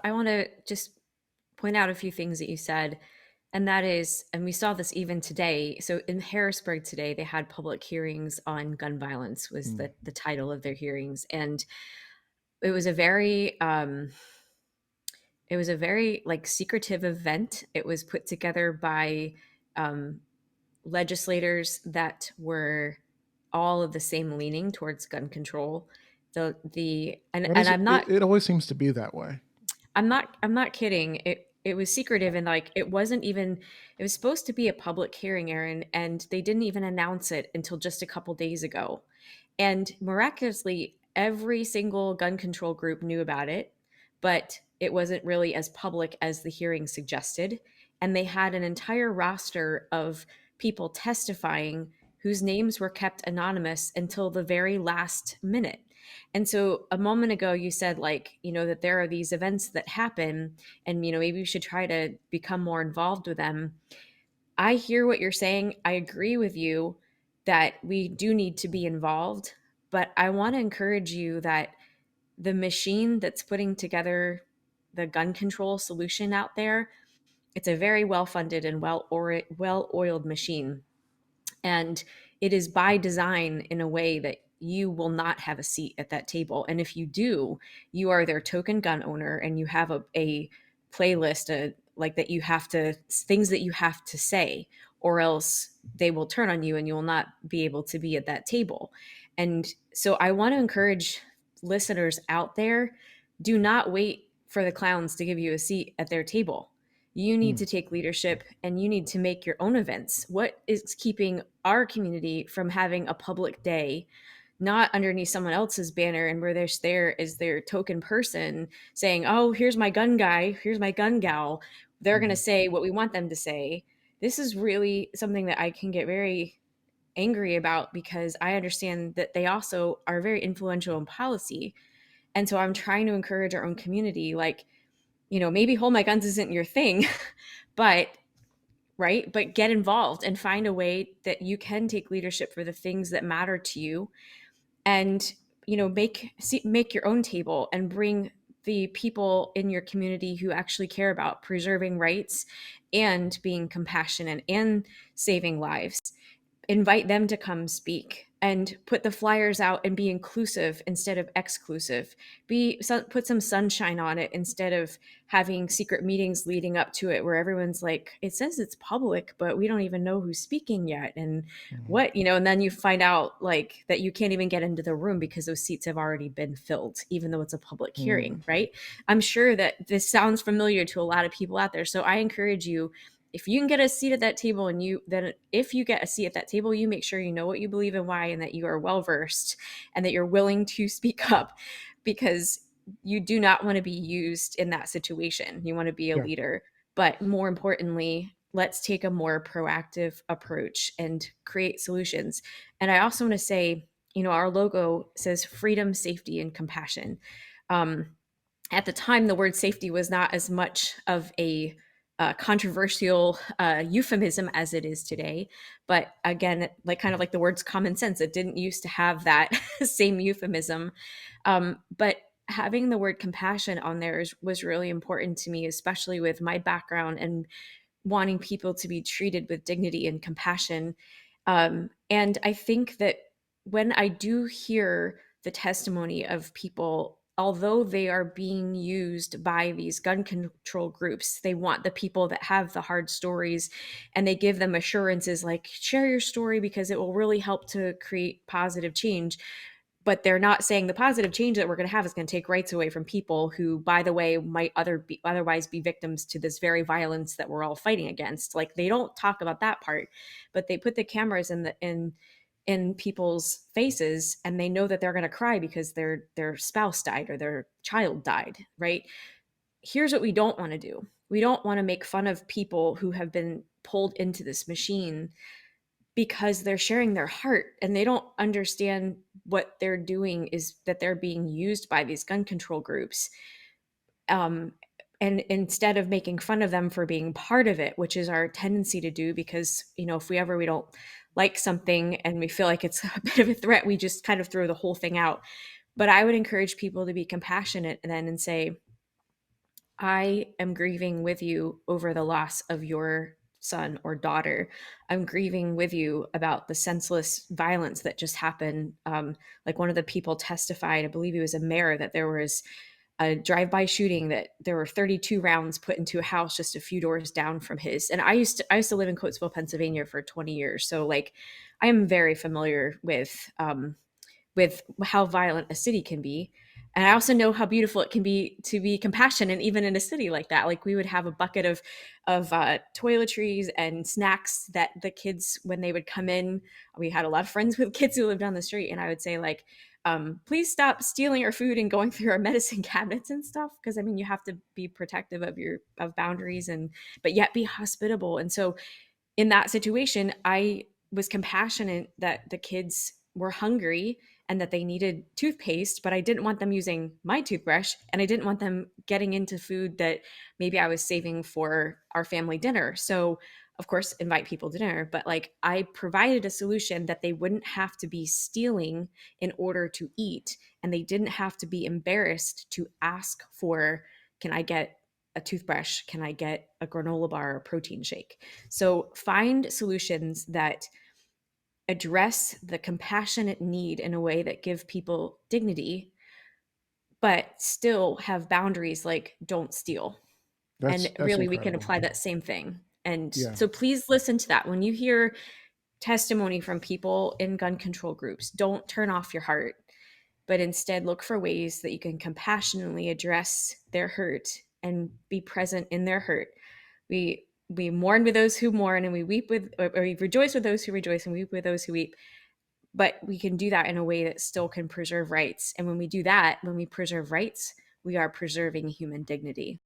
I want to just point out a few things that you said. And that is, and we saw this even today. So in Harrisburg today, they had public hearings on gun violence, was Mm. the title of their hearings. And it was a very, like secretive event. It was put together by um, legislators that were all of the same leaning towards gun control. That And is, I'm not it always seems to be that way. I'm not kidding. It was secretive, and like it wasn't even it was supposed to be a public hearing, Aaron, and they didn't even announce it until just a couple days ago. And miraculously, every single gun control group knew about it, but it wasn't really as public as the hearing suggested. And they had an entire roster of people testifying whose names were kept anonymous until the very last minute. And so a moment ago, you said, like, that there are these events that happen, and, maybe we should try to become more involved with them. I hear what you're saying. I agree with you that we do need to be involved, but I want to encourage you that the machine that's putting together the gun control solution out there, it's a very well funded and well oiled machine. And it is by design in a way that you will not have a seat at that table. And if you do, you are their token gun owner and you have a playlist, like that you have to, things that you have to say, or else they will turn on you and you will not be able to be at that table. And so I want to encourage listeners out there, do not wait for the clowns to give you a seat at their table. You need Mm. to take leadership and you need to make your own events. What is keeping our community from having a public day, not underneath someone else's banner and where they're there as their token person saying, oh, here's my gun guy, here's my gun gal. They're going to Mm. say what we want them to say. This is really something that I can get very angry about because I understand that they also are very influential in policy. And so I'm trying to encourage our own community, like, maybe hold my guns isn't your thing, but right, but get involved and find a way that you can take leadership for the things that matter to you, and make your own table and bring the people in your community who actually care about preserving rights and being compassionate and saving lives. Invite them to come speak and put the flyers out and be inclusive instead of exclusive. Put some sunshine on it instead of having secret meetings leading up to it where everyone's like, it says it's public but we don't even know who's speaking yet, and Mm. what, and then you find out like that you can't even get into the room because those seats have already been filled even though it's a public Mm. hearing, right? I'm sure that this sounds familiar to a lot of people out there, so I encourage you, if you can get a seat at that table, and if you get a seat at that table, you make sure you know what you believe and why, and that you are well versed and that you're willing to speak up, because you do not want to be used in that situation. You want to be a Yeah. leader. But more importantly, let's take a more proactive approach and create solutions. And I also want to say, our logo says freedom, safety, and compassion. Um, at the time, the word safety was not as much of a controversial euphemism as it is today. But again, like kind of like the words common sense, it didn't used to have that same euphemism. But having the word compassion on there was really important to me, especially with my background and wanting people to be treated with dignity and compassion. And I think that when I do hear the testimony of people, although they are being used by these gun control groups, they want the people that have the hard stories, and they give them assurances like, share your story because it will really help to create positive change. But they're not saying the positive change that we're going to have is going to take rights away from people who, by the way, might otherwise be victims to this very violence that we're all fighting against. Like, they don't talk about that part, but they put the cameras in people's faces, and they know that they're going to cry because their spouse died or their child died, right? Here's what we don't want to do. We don't want to make fun of people who have been pulled into this machine because they're sharing their heart, and they don't understand what they're doing is that they're being used by these gun control groups. Um, and instead of making fun of them for being part of it, which is our tendency to do, because, if we don't like something and we feel like it's a bit of a threat, we just kind of throw the whole thing out. But I would encourage people to be compassionate then and say, I am grieving with you over the loss of your son or daughter. I'm grieving with you about the senseless violence that just happened. Like one of the people testified, I believe he was a mayor, that there was a drive-by shooting, that there were 32 rounds put into a house just a few doors down from his. And I used to live in Coatesville, Pennsylvania for 20 years. So like I am very familiar with how violent a city can be. And I also know how beautiful it can be to be compassionate, even in a city like that. Like we would have a bucket of toiletries and snacks that the kids, when they would come in, we had a lot of friends with kids who lived on the street, and I would say like, please stop stealing our food and going through our medicine cabinets and stuff. Because I mean, you have to be protective of your of boundaries, and but yet be hospitable. And so in that situation, I was compassionate that the kids were hungry and that they needed toothpaste, but I didn't want them using my toothbrush, and I didn't want them getting into food that maybe I was saving for our family dinner. So, of course, invite people to dinner, but like I provided a solution that they wouldn't have to be stealing in order to eat, and they didn't have to be embarrassed to ask for, can I get a toothbrush? Can I get a granola bar or protein shake? So find solutions that address the compassionate need in a way that give people dignity, but still have boundaries like don't steal. And That's really, we can incredible. apply that same thing. And Yeah. so please listen to that. When you hear testimony from people in gun control groups, don't turn off your heart, but instead look for ways that you can compassionately address their hurt and be present in their hurt. We mourn with those who mourn, and we weep with, or we rejoice with those who rejoice, and weep with those who weep. But we can do that in a way that still can preserve rights. And when we do that, when we preserve rights, we are preserving human dignity.